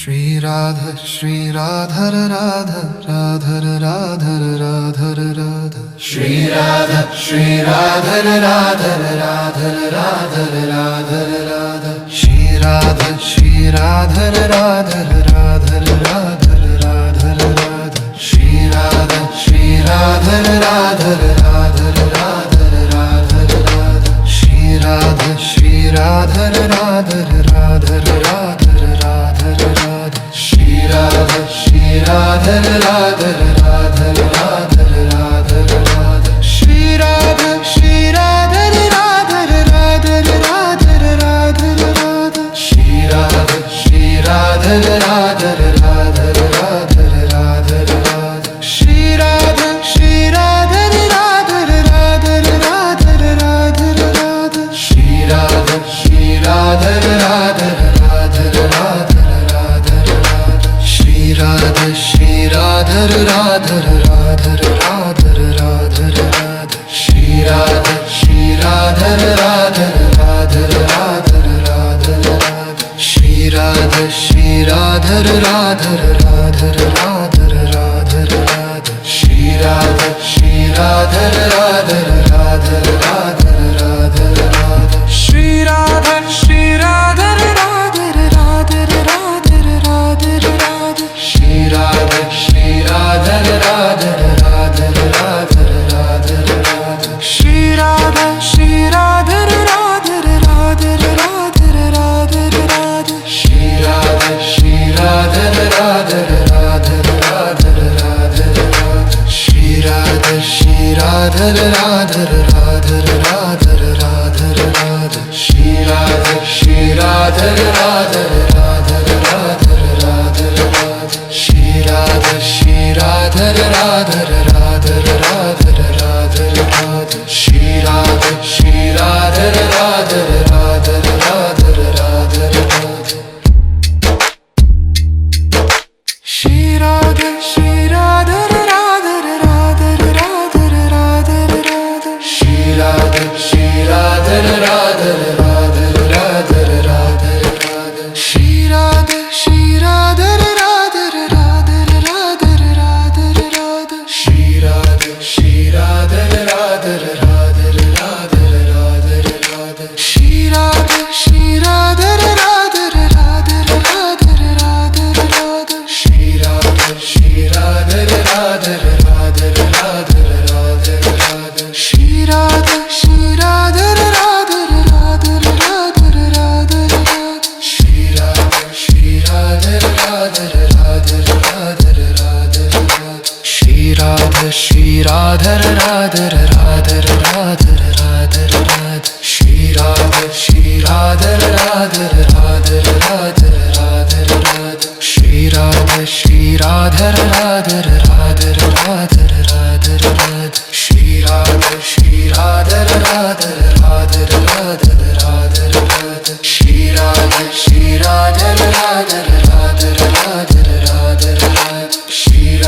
Shri Radha Shri Radha Radha Radha Radha Radha Radha Shri Radha Shri Radha Radha Radha Radha Radha Radha Shri Radha Shri Radha Radha Radha Radha Radha Radha Shri Radha Shri Radha Radha Radha Radha Radha Radha Shri Radha Shri Radha Radha Radha Radha Shri Radha Shri Radha Radha Radha Radha Radha Radha Shri Radha Shri Radha Radha Radha Radha Radha Radha Shri Radha Shri Radha Radha Radha Radha Radha Radha Shri Radha Shri Radha Radha Radha Radha Radha Radha Shri Radha Shri Radha Radha Radha Radha Shri Radha Shri Radha Radha Radha Radha Radha Radha Shri Radha Shri Radha Radha Radha Radha Radha Radha Shri Radha Shri Radha Radha Radha Radha Radha Radha Shri Radha Shri Radha Radha Radha Radha Radha Radha Shri Radha Shri Radha Radha Radha Radha Radha Radha Shri Radha Shri Radha Radha Radha Radha Radha Radha Shri Radha Shri Radha Radha Radha Radha Radha Radha Shri Radha Shri Radha Radha Radha Radha Radha Radha Shri Radha Shri Radha Radha Radha Radha Radha Radha Shri Radha Shri Radha Radha Radha Radha Radha Radha Shri Radha Shri Radha Radha Radha Radha Radha Radha Shri Radha Shri Radha Radha Radha Radha Radha Radha Shri Radha Shri Radha Radha Radha Radha Radha Radha Shri Radha Shri Radha Radha Radha Radha Radha Radha Shri Radha Shri Radha Radha Radha Radha Radha Radha Shri Radha Shri Radha Radha Radha Radha Radha Radha Shri Radha Shri Radha Radha Radha Radha Radha Radha Shri Radha Shri Radha Radha Radha Radha Radha Radha Shri Radha Shri Radha Radha Radha Radha Radha Radha Shri Radha Shri Radha Radha Radha Radha Radha Radha Shri Radha Shri Radha Radha Radha Radha Radha Radha Shri Radha Shri Radha Radha Radha Radha Radha Radha Shri Radha Shri Radha Radha Radha Radha Radha Radha Shri Radha Shri Radha Radha Radha Radha Radha Radha Shri Radha Shri Radha Radha Radha Radha Radha Radha Shri Radha Shri Radha Radha Radha Radha Radha Radha Shri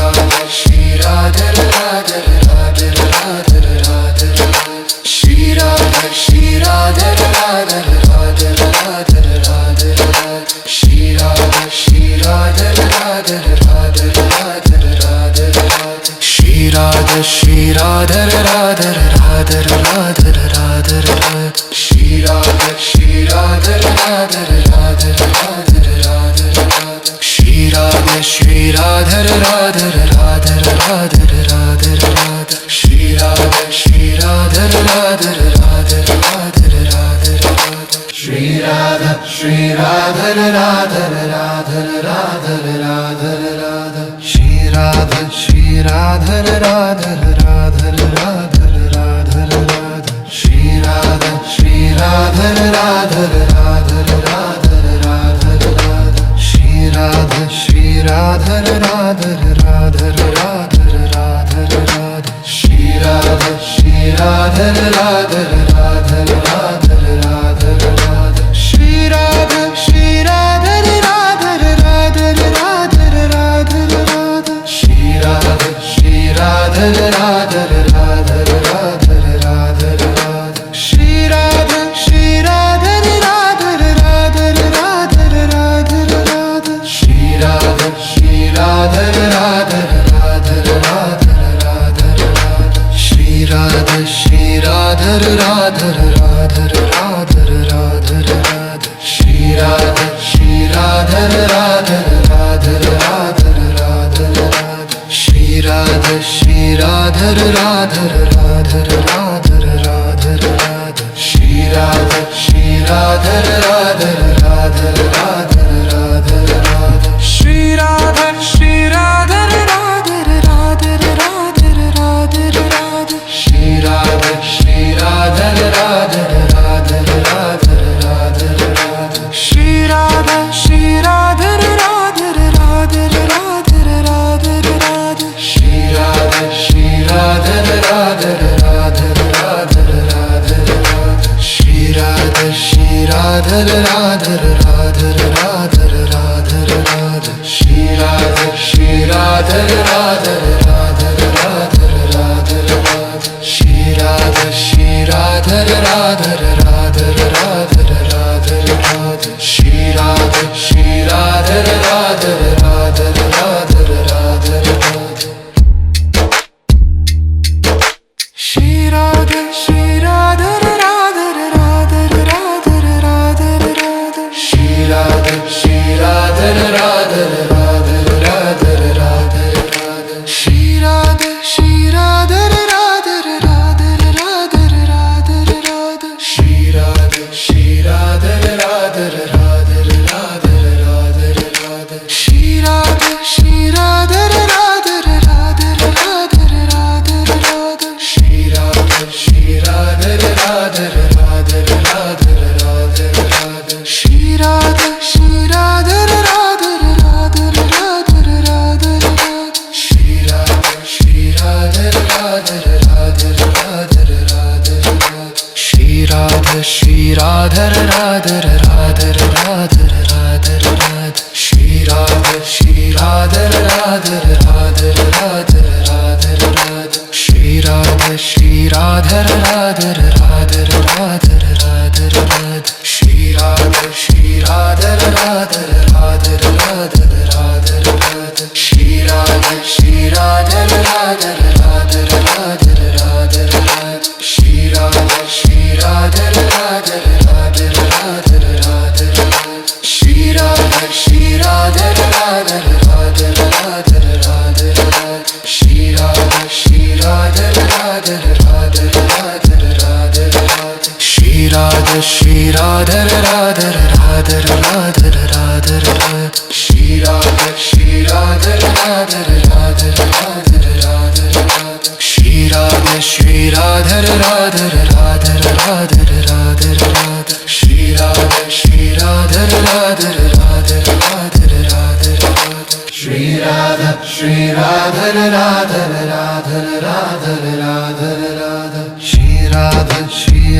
Radha Shri Radha Radha Radha Radha Radha Radha Shri Radha Shri Radha Radha Radha Radha Radha Radha Shri Radha Shri Radha Radha Radha Radha Radha Radha Shri Radha Shri Radha Radha Radha Radha Radha Radha Shri Radha Shri Radha Radha Radha Radha Radha Radha Shri Radha Shri Radha Radha Radha Radha Radha Radha Shri Radha Shri Radha Radha Radha Radha Radha Radha Shri Radha Shri Radha Radha Radha Radha Radha Radha Shri Radha Shri Radha Radha Radha Radha Radha Radha Shri Radha Shri Radha Radha Radha Radha Radha Radha Shri Radha Shri Radha Radha Radha Radha Radha Radha Shri Radha Shri Radha Radha Radha Radha Radha Radha Shri Radha Shri Radha Radha Radha Radha Radha Radha Shri Radha Shri Radha Radha Radha Radha Radha Radha Shri Shri Radha Radha Radha Radha Radha Radha Shri Radha Shri Radha Radha Radha Radha Radha Radha Shri Radha Shri Radha Radha Radha Radha Radha Radha Shri Radha Shri Radha Radha Radha Radha Radha Radha Shri Radha Shri Radha Radha Radha Radha Radha Radha Shri Radha Shri Radha Radha Radha Radha Radha Radha Shri Radha Shri Radha Radha Radha Radha Radha Radha Shri Radha Shri Radha Radha Radha Radha Radha Radha Shri Radha Shri Radha Radha Radha Radha Radha Radha Shri Radha Shri Radha Radha Radha Radha Radha Radha Shri Radha Shri Radha Radha Radha Radha Radha Radha Shri Radha Shri Radha Radha Radha Radha Radha Radha Shri Radha Shri Radha Radha Radha Radha Radha Radha Shri Radha Shri Radha Radha Radha Radha Radha Radha Shri Radha Shri Radha Radha Radha Radha Radha Radha Shri Radha Shri Radha Radha Radha Radha Radha Radha Shri Radha Shri Radha Radha Radha Radha Radha Radha Shri Radha Shri Radha Radha Radha Radha Radha Radha Shri Radha Shri Radha Radha Radha Radha Radha Radha Shri Radha Shri Radha Radha Radha Radha Radha Radha Shri Radha Shri Radha Radha Radha Radha Radha Radha Shri Radha Shri Radha Radha Radha Radha Radha Radha Shri Radha Shri Radha Radha Radha Radha Radha Radha Shri Radha Shri Radha Radha Radha Radha Radha Radha Shri Radha Shri Radha Radha Radha Radha Radha Radha Shri Radha Shri Radha Radha Radha Radha Radha Radha Shri Radha Shri Radha Radha Radha Radha Radha Radha Shri Radha Shri Radha Radha Radha Radha Radha Radha Shri Radha Shri Radha Radha Radha Radha Radha Radha Shri Radha Shri Radha Radha Radha Radha Radha Radha Shri Radha Shri Radha Radha Radha Radha Radha Radha Shri Radha Shri Radha Radha Radha Radha Radha Radha Shri Radha Shri Radha Radha Radha Radha Radha Radha Shri Radha Shri Radha Radha Radha Radha Radha Radha Shri Radha Shri Radha Radha Radha Radha Radha Radha Shri Radha Shri Radha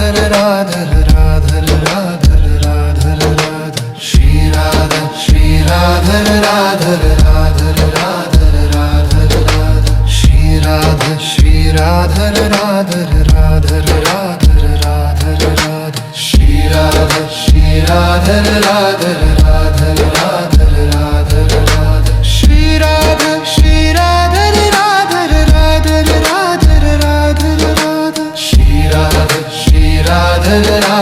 Radha Radha Radha Radha Radha Shri Radha Shri Radha Radha Radha Radha Radha Radha Shri Radha Shri Radha Radha Radha Radha Radha Radha Shri Radha Shri Radha Radha Radha Radha Radha Radha Shri Radha Shri Radha Radha Radha Radha Radha Radha Shri Radha Shri Radha Radha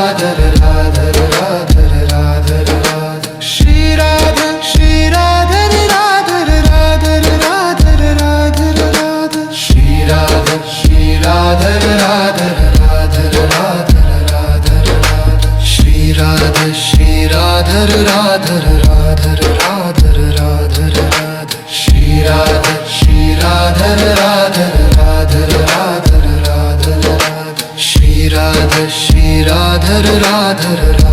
Radha Radha Radha Radha Shri Radha Shri Radha Radha Radha Radha Radha Radha Shri Radha Shri Radha Radha Radha Radha Radha Radha Shri Radha Shri Radha Radha Radha Radha Radha Radha Shri Radha Shri Radha Radha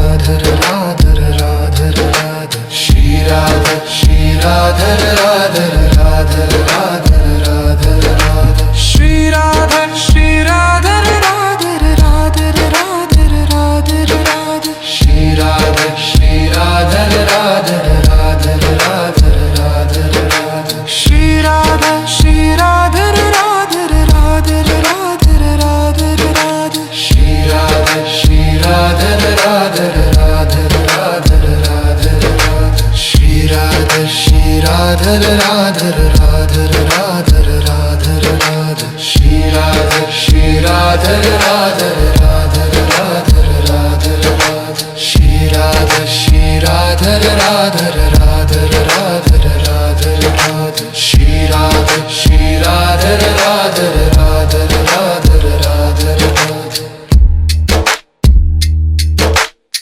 Radha Radha Radha Radha Shri Radha Shri Radha Radha Radha Radha Radha Radha Shri Radha Shri Radha Radha Radha Radha Radha Radha Shri Radha Shri Radha Radha Radha Radha Radha Radha Shri Radha Shri Radha Radha Radha Radha Radha Radha Shri Radha Shri Radha Radha Radha Radha Radha Radha Shri Radha Shri Radha Radha Radha Radha Radha Radha Shri Radha Shri Radha Radha Radha Radha Radha Radha Shri Radha Shri Radha Radha Radha Radha Radha Radha Shri Radha Shri Radha Radha Radha Radha Radha Radha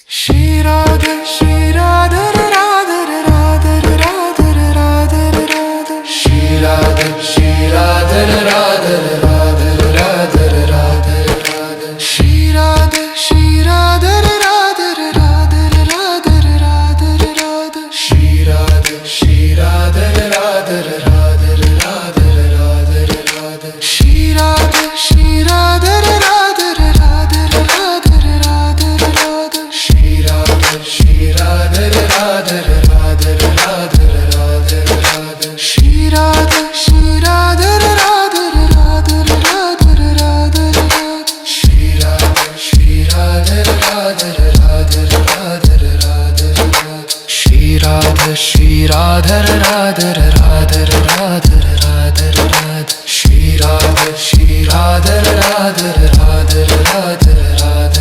Shri Radha Shri Radha Radha Radha Radha Radha Radha Shri Radha Shri Radha Radha Radha Radha Radha Radha Shri Radha Shri Radha Radha Radha Radha Radha Radha Shri Radha Shri Radha Radha Radha Radha Radha Radha Shri Radha Shri Radha Radha Radha Radha Radha Radha Shri Radha Shri Radha Radha Radha Radha Radha Radha Shri Radha Shri Radha Radha Radha Radha Radha Radha Shri Radha Shri Radha Radha Radha Radha Radha Radha Shri Radha Shri Radha Radha Radha Radha Radha Radha Shri Radha Shri Radha Radha Radha Radha Radha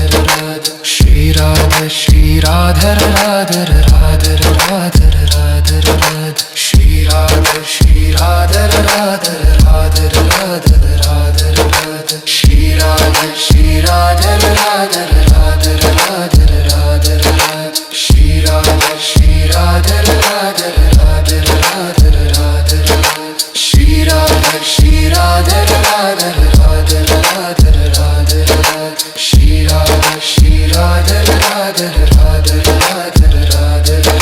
Radha Shri Radha Shri Radha Radha Radha Radha Radha Radha Shri Radha Shri Radha Radha Radha Radha Radha Radha Shri Radha Shri Radha Radha Radha Radha Radha Radha Shri Radha Shri Radha Radha Radha Radha Radha Radha Shri Radha Shri Radha Radha Radha Radha Radha Radha Shri Radha Shri Radha Radha Radha Radha Radha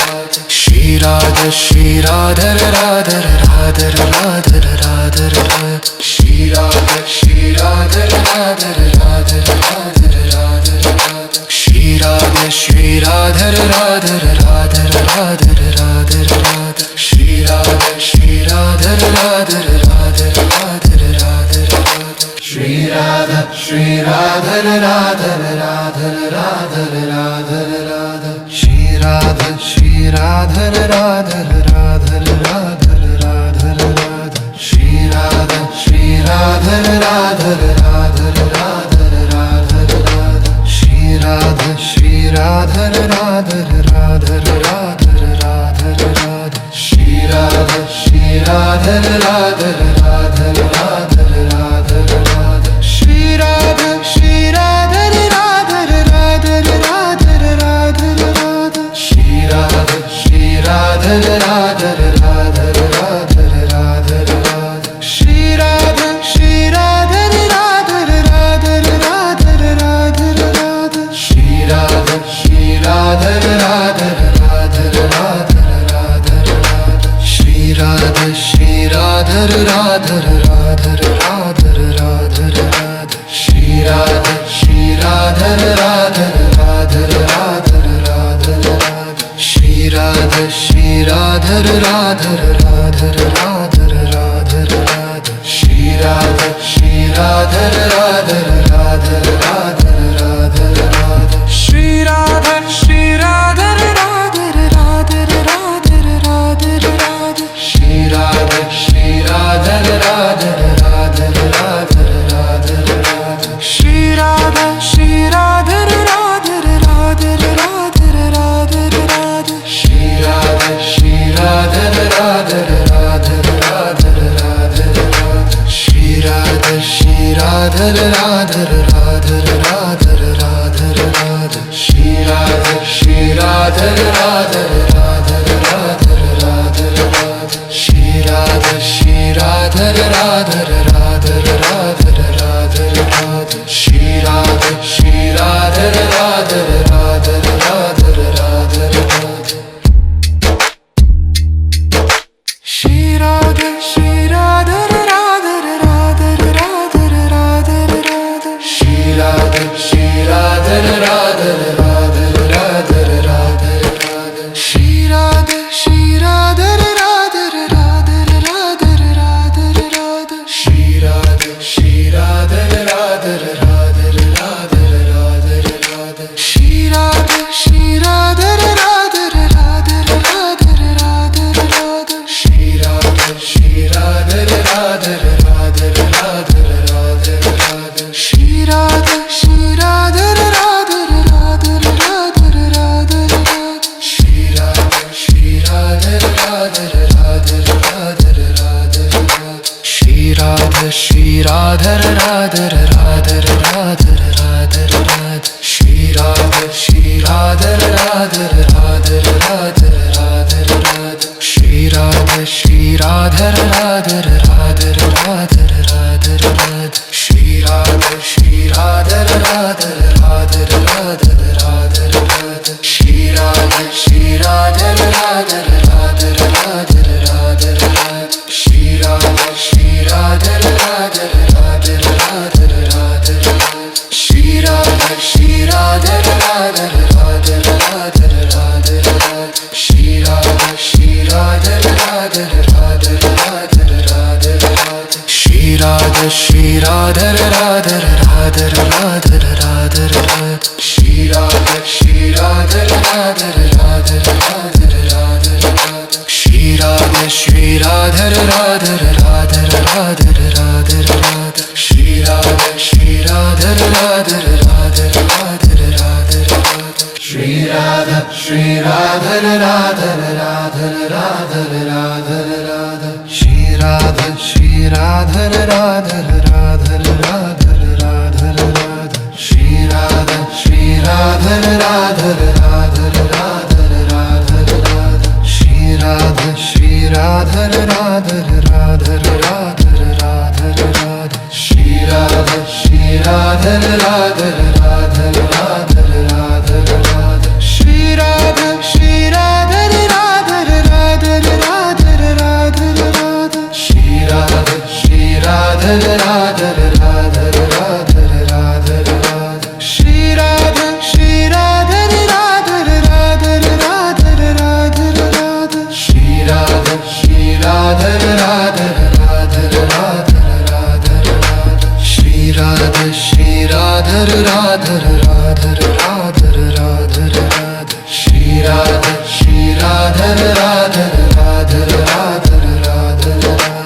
Radha Shri Radha Shri Radha Radha Radha Radha Radha Radha Shri Radha Shri Radha Radha Radha Radha Radha Radha Shri Radha Shri Radha Radha Radha Radha Radha Radha Shri Radha Shri Radha Radha Radha Radha Radha Radha Shri Radha Shri Radha Radha Radha Radha Radha Radha Shri Radha Shri Radha Radha Radha Radha Radha Radha Shri Radha Shri Radha Radha Radha Radha Radha Radha Shri Radha Shri Radha Radha Radha Radha Radha Radha Shri Radha Shri Radha Radha Radha Radha Radha Radha Shri Radha Shri Radha Radha Radha Radha Radha Radha Shri Radha Shri Radha Radha Radha Radha Radha Radha Shri Radha Shri Radha Radha Radha Radha Radha Radha Shri Radha Shri Radha Radha Radha Radha Radha Radha Shri Radha Shri Radha Radha Radha Radha Radha Radha Shri Radha Shri Radha Radha Radha Radha Radha Radha Shri Radha Shri Radha Radha Radha Radha Radha Radha Shri Radha Shri Radha Radha Radha Radha Radha Radha Shri Radha Shri Radha Radha Radha Radha Radha Radha Shri Radha Shri Radha Radha Radha Radha Radha Radha Shri Radha Shri Radha Radha Radha Radha Radha Radha Shri Radha Shri Radha Radha Radha Radha Radha Radha Shri Radha Shri Radha Radha Radha Radha Radha Radha Shri Radha Shri Radha Radha Radha Radha Radha Radha Shri Radha Shri Radha Radha Radha Radha Radha Radha Shri Radha Shri Radha Radha Radha Radha Radha Radha Shri Radha Shri Radha Radha Radha Radha Radha Radha Shri Radha Shri Radha Radha Radha Radha Radha Radha Shri Shri Radha Shri Radha Radha Radha Radha Radha Radha Shri Radha Shri Radha Radha Radha Radha Radha Radha Shri Radha Shri Radha Radha Radha Radha Radha Radha Shri Radha Shri Radha Radha Radha Radha Radha Radha Shri Radha Shri Radha Radha Radha Radha Radha Radha Shri Radha Shri Radha Radha Radha Radha Radha Radha Shri Radha Shri Radha Radha Radha Radha Radha Radha Shri Radha Shri Radha Radha Radha Radha Radha Radha Shri Radha Shri Radha Radha Radha Radha Radha Radha Shri Radha Shri Radha Radha Radha Radha Radha Radha Shri Radha Shri Radha Radha Radha Radha Radha Radha Shri Radha Shri Radha Radha Radha Radha Radha Radha Shri Radha Shri Radha Radha Radha Radha Radha Radha Shri Radha Shri Radha Radha Radha Radha Radha Radha Shri Radha Shri Radha Radha Radha Radha Radha Radha Shri Radha Shri Radha Radha Radha Radha Radha Radha Shri Radha Shri Radha Radha Radha Radha Radha Radha Shri Radha Shri Radha Radha Radha Radha Radha Radha Shri Radha Shri Radha Radha Radha Radha Radha Radha Shri Radha Shri Radha Radha Radha Radha Radha Radha Shri Radha Shri Radha Radha Radha Radha Radha Radha Shri Radha Shri Radha Radha Radha Radha Radha Radha Shri Radha Shri Radha Radha Radha Radha Radha Radha Shri Radha Shri Radha Radha Radha Radha Radha Radha Shri Radha Shri Radha Radha Radha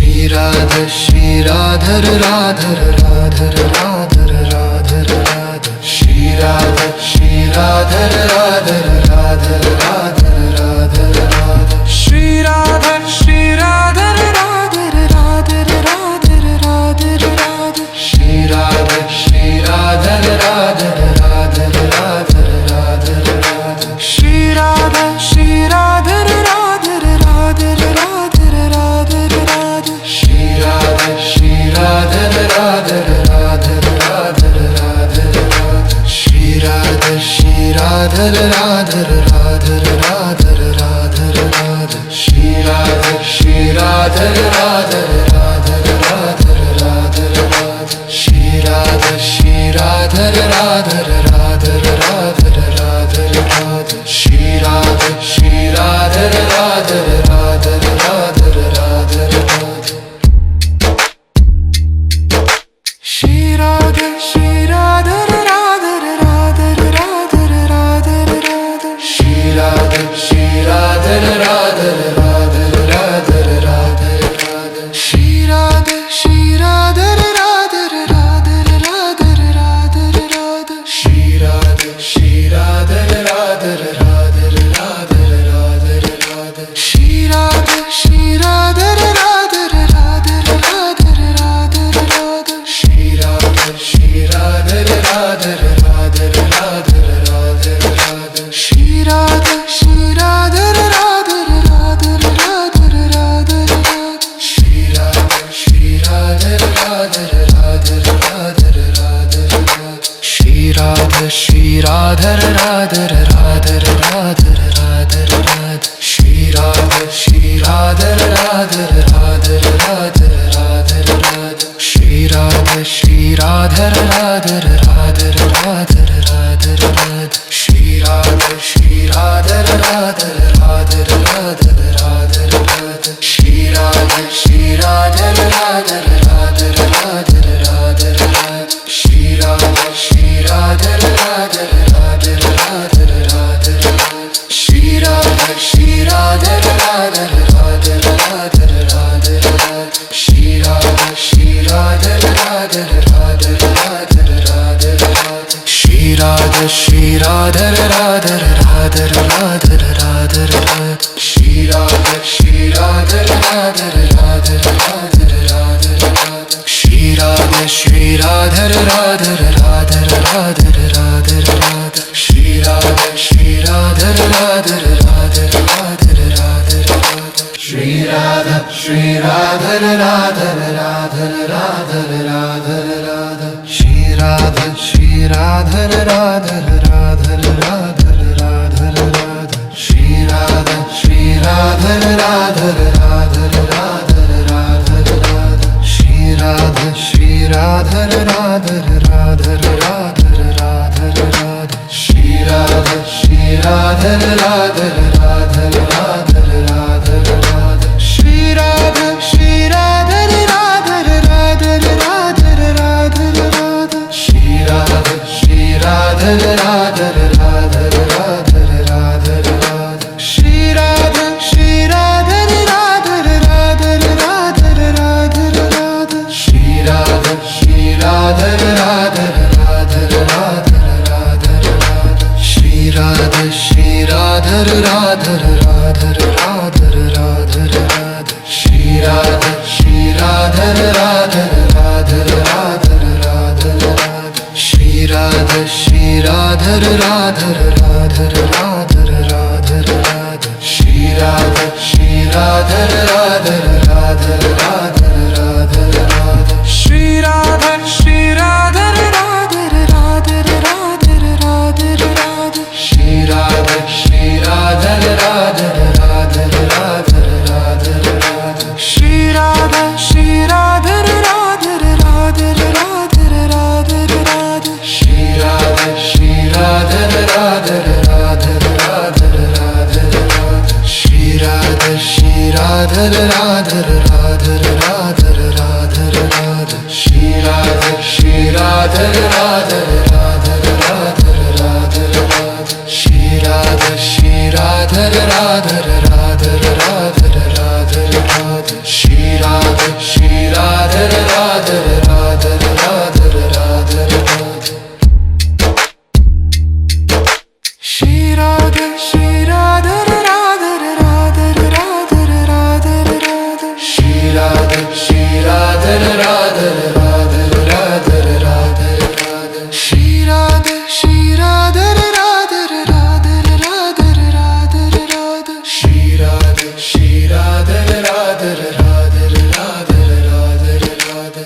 Radha Radha Radha Shri Radha Shri Radha Radha Radha Radha Radha Radha Shri Radha Shri Radha Radha Radha Radha Radha Radha Shri Radha Shri Radha Radha Radha Radha Radha Radha Shri Radha Shri Radha Radha Radha Radha Radha Radha Shri Radha Shri Radha Radha Radha Radha Radha Radha Shri Radha Shri Radha Radha Radha Radha Radha Radha Shri Radha Shri Radha Radha Radha Radha Radha Radha Shri Radha Shri Radha Radha Radha Radha Radha Radha Shri Radha Shri Radha Radha Radha Radha Radha Radha Shri Radha Shri Radha Radha Radha Radha Radha Radha Shri Radha Shri Radha Radha Radha Radha Radha Radha Shri Radha Shri Radha Radha Radha Radha Radha Radha Shri Radha Shri Radha Radha Radha Radha Radha Radha Shri Radha Shri Radha Radha Radha Radha Radha Radha Shri Radha Shri Radha Radha Radha Radha Radha Radha Shri Radha Shri Radha Radha Radha Radha Radha Radha Shri Radha Shri Radha Radha Radha Radha Radha Radha Shri Radha Shri Radha Radha Radha Radha Radha Radha Shri Radha Shri Radha Radha Radha Radha Radha Radha Shri Radha Shri Radha Radha Radha Radha Radha Radha Shri Radha Shri Radha Radha Radha Radha Radha Radha Shri Radha Shri Radha Radha Radha Radha Radha Radha Shri Radha Shri Radha Radha Radha Radha Radha Radha Shri Radha Shri Radha Radha Radha Radha Radha Radha Shri Radha Shri Radha Radha Radha Radha Radha Radha Shri Shri Radha Radha Radha Radha Radha Radha Shri Radha Shri Radha Radha Radha Radha Radha Radha Shri Radha Shri Radha Radha Radha Radha Radha Radha Shri Radha Shri Radha Radha Radha Radha Radha Radha Shri Radha Shri Radha Radha Radha Radha Radha Radha Shri Radha Shri Radha Radha Radha Radha Radha Radha Shri Radha Shri Radha Radha Radha Radha Radha Radha Shri Radha Shri Radha Radha Radha Radha Radha Radha Shri Radha Shri Radha Radha Radha Radha Radha Radha Shri Radha Shri Radha Radha Radha Radha Radha Radha Shri Radha Shri Radha Radha Radha Radha Radha Radha Shri Radha Shri Radha Radha Radha Radha Radha Radha Shri Radha Shri Radha Radha Radha Radha Radha Radha Shri Radha Shri Radha Radha Radha Radha Radha Radha Shri Radha Shri Radha Radha Radha Radha Radha Radha Shri Radha Shri Radha Radha Radha Radha Radha Radha Shri Radha Shri Radha Radha Radha Radha Radha Radha Shri Radha Shri Radha Radha Radha Radha Radha Radha Shri Radha Shri Radha Radha Radha Radha Radha Radha Shri Radha Shri Radha Radha Radha Radha Radha Radha Shri Radha Shri Radha Radha Radha Radha Radha Radha Shri Radha Shri Radha Radha Radha Radha Radha Radha Shri Radha Shri Radha Radha Radha Radha Radha Radha Shri Radha Shri Radha Radha Radha Radha Radha Radha Shri Radha Shri Radha Radha Radha Radha Radha Radha Shri Radha Shri Radha Radha Radha Radha Radha Radha Shri Radha Shri Radha Radha Radha Radha Radha Radha Shri Radha Shri Radha Radha Radha Radha Radha Radha Shri Radha Shri Radha Radha Radha Radha Radha Radha Shri Radha Shri Radha Radha Radha Radha Radha Radha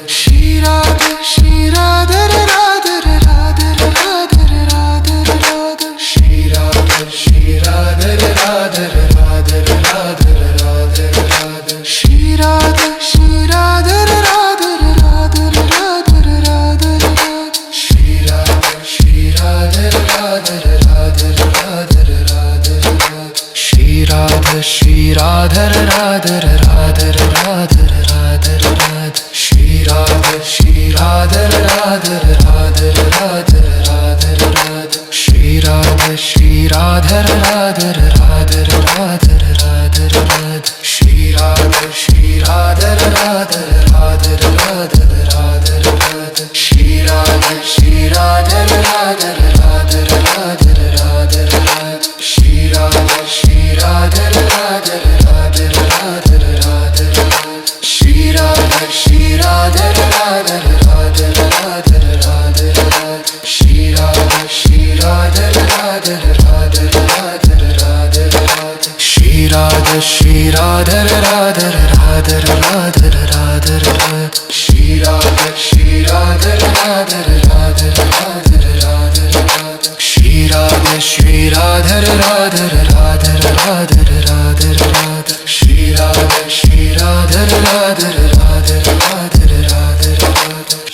Shri Radha Shri Radha Radha Radha Radha Radha Radha Shri Radha Shri Radha Radha Radha Radha Radha Radha Shri Radha Shri Radha Radha Radha Radha Radha Radha Shri Radha Shri Radha Radha Radha Radha Radha Radha Shri Radha Shri Radha Radha Radha Radha Radha Radha Shri Radha Shri Radha Radha Radha Radha Radha Radha Shri Radha Shri Radha Radha Radha Radha Radha Radha Shri Radha Shri Radha Radha Radha Radha Radha Radha Shri Radha Shri Radha Radha Radha Radha Radha Radha Shri Radha Shri Radha Radha Radha Radha Radha Radha Shri Radha Shri Radha Radha Radha Radha Radha Radha Shri Radha Shri Radha Radha Radha Radha Radha Radha Shri Radha Shri Radha Radha Radha Radha Radha Radha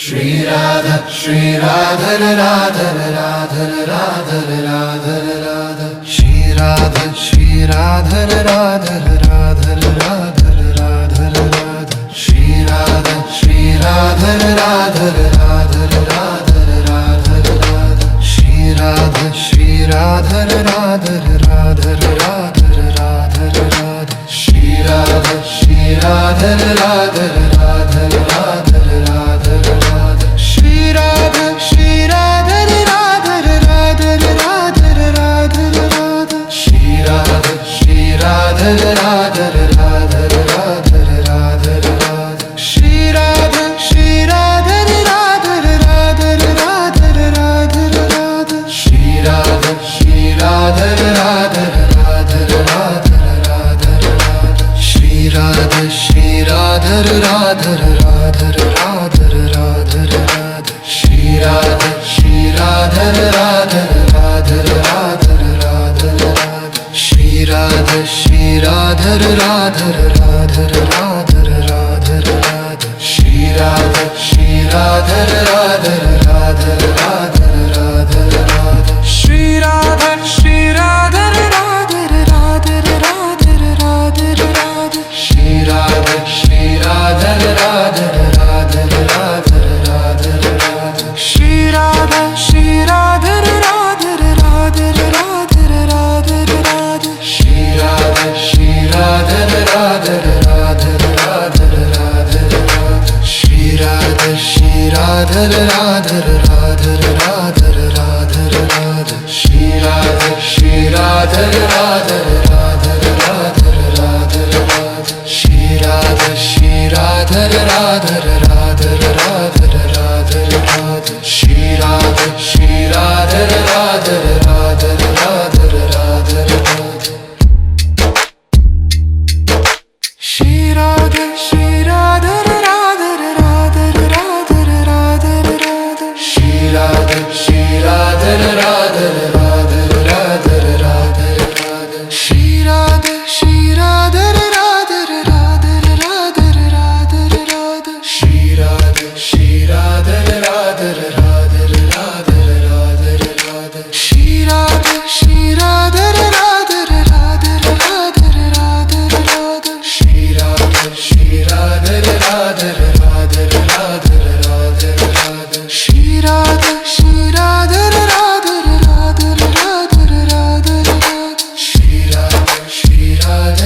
Shri Radha Shri Radha Radha Radha Radha Radha Radha Shri Radha Shri Radha Radha Radha Radha Radha Radha Shri Radha Shri Radha Radha Radha Radha Radha Radha Shri Radha Shri Radha Radha Radha Radha Radha Radha Shri Radha Shri Radha Radha Radha Radha Radha Radha Shri Radha Shri Radha Radha Radha Radha Radha Radha Shri Radha Shri Radha Radha Radha Radha Radha Radha Shri Radha Shri Radha Radha Radha Radha Radha Radha Radha Shri Radha Shri Radha Radha Radha Radha Radha Radha Shri Radha Shri Radha Radha Radha Radha Radha Radha Shri Radha Shri Radha Radha Radha Radha Radha Radha Shri Radha Shri Radha Radha Radha Radha Radha Radha Shri Radha Shri Radha Radha Radha Radha Radha Radha Shri Radha Shri Radha Radha Radha Radha Radha Radha Shri Radha Shri Radha Radha Radha Radha Radha Radha Shri Radha Shri Radha Radha Radha Radha Radha Radha Shri Radha Shri Radha Radha Radha Radha Radha Radha Shri Radha Shri Radha Radha Radha Radha Radha Radha Shri Radha Shri Radha Radha Radha Radha Radha Radha Shri Radha Shri Radha Radha Radha Radha Radha Radha Shri Radha Shri Radha Radha Radha Radha Radha Radha Shri Radha Shri Radha Radha Radha Radha Radha Radha Shri Radha Shri Radha Radha Radha Radha Radha Radha Shri Radha Shri Radha Radha Radha Radha Radha Radha Shri Radha Shri Radha Radha Radha Radha Radha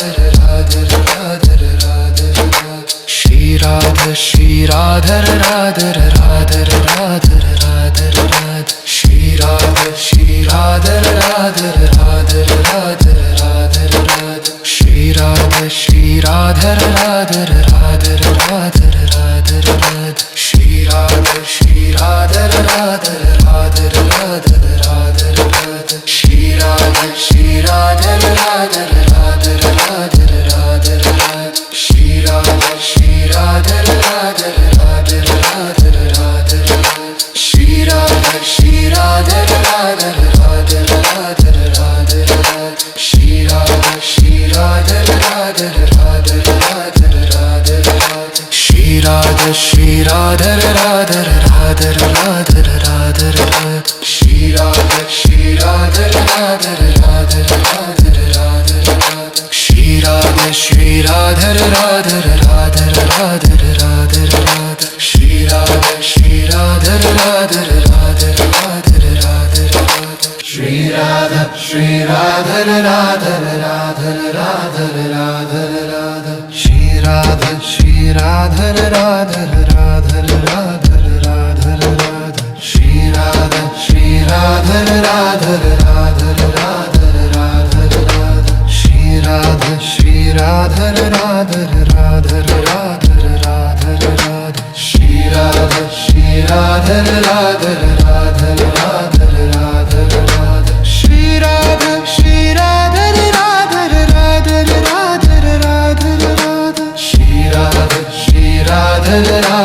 Radha Shri Radha Shri Radha Radha Radha Radha Radha Radha Shri Radha Shri Radha Radha Radha Radha Radha Radha Shri Radha Shri Radha Radha Radha Radha Radha Radha Shri Radha Shri Radha Radha Radha Radha Radha Radha Shri Radha Shri Radha Radha Radha Radha Radha Radha Shri Radha Shri Radha Radha Radha Radha Radha Radha Shri Radha Shri Radha Radha Radha Radha Radha Radha Shri Radha Shri Radha Radha Radha Radha Radha Radha Shri Radha Shri Radha Radha Radha Radha Radha Radha Shri Radha Shri Radha Radha Radha Radha Radha Radha Shri Radha Shri Radha Radha Radha Radha Radha Radha Shri Radha Shri Radha Radha Radha Radha Radha Radha Shri Radha Shri Radha Radha Radha Radha Radha Radha Shri Radha Shri Radha Radha Radha Radha Radha Radha Shri Radha Shri Radha Radha Radha Radha Radha Radha Shri Radha Shri Radha Radha Radha Radha Radha Radha Shri Radha Shri Radha Radha Radha Radha Radha Radha Shri Radha Shri Radha Radha Radha Radha Radha Radha Shri Radha Shri Radha Radha Radha Radha Radha Radha Shri Radha Shri Radha Radha Radha Radha Radha Radha Shri Radha Shri Radha Radha Radha Radha Radha Radha Shri Radha Shri Radha Radha Radha Radha Radha Radha Shri Radha Shri Radha Radha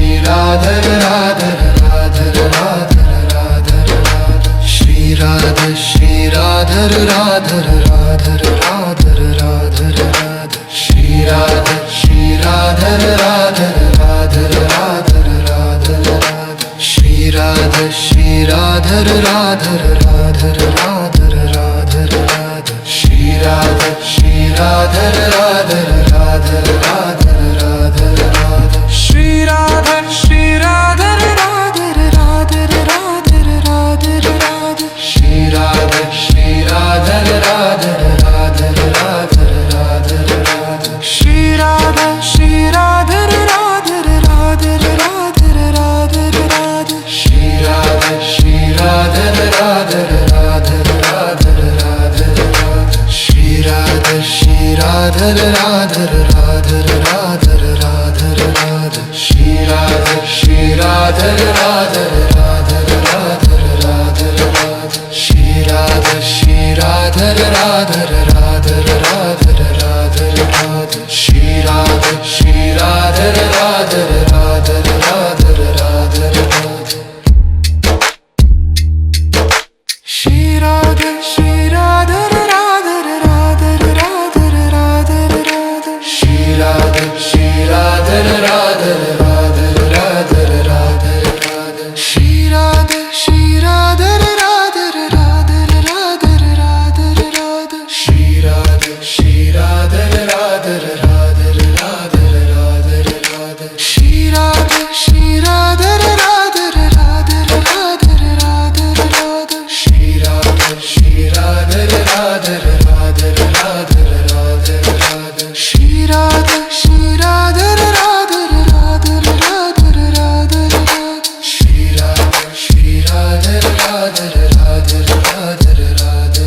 Radha Radha Radha Radha Shri Radha Shri Radha Radha Radha Radha Radha Radha Shri Radha Shri Radha Radha Radha Radha Radha Radha Shri Radha Shri Radha Radha Radha Radha Radha Radha Shri Radha Shri Radha Radha Radha Radha Radha Radha Shri Radha Shri Radha Radha Radha Radha Radha Radha Shri Radha Shri Radha Radha Radha Radha Radha Radha Shri Radha Shri Radha Radha Radha Radha Radha Radha Shri Radha Shri Radha Radha Radha Radha Radha Radha Shri Radha Shri Radha Radha Radha Radha Radha Radha Shri Radha Shri Radha Radha Radha Shri Radha Radha Radha Radha Radha Radha Shri Radha Shri Radha Radha Radha Radha Radha Radha Shri Radha Shri Radha Radha Radha Radha Radha Radha Shri Radha Shri Radha Radha Radha Radha Radha Radha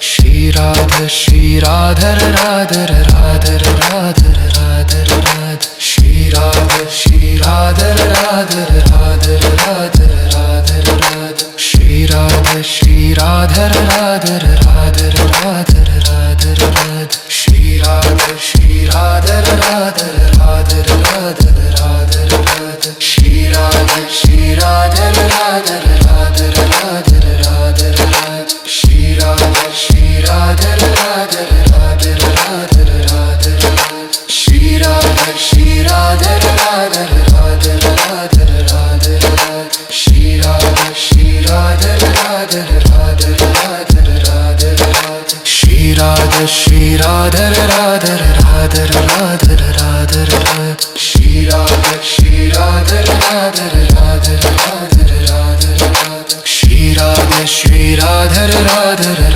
Shri Radha Shri Radha Radha Radha Radha Radha Radha Shri Radha Shri Radha Radha Radha Radha Radha Radha Shri Radha Shri Radha Radha Radha Radha Radha Radha Shri Radha Shri Radha Radha Radha Radha Radha Radha Shri Radha Shri Radha Radha Radha Radha Radha Radha Shri Radha Shri Radha Radha Radha Radha Radha Radha Shri Radha Shri Radha Radha Radha Radha Radha Radha Shri Radha Shri Radha Radha Radha Radha Radha Radha Shri Radha Shri Radha Radha Radha Radha Radha Radha Shri Radha Shri Radha Radha Radha Radha Radha Radha Shri Radha Shri Radha Radha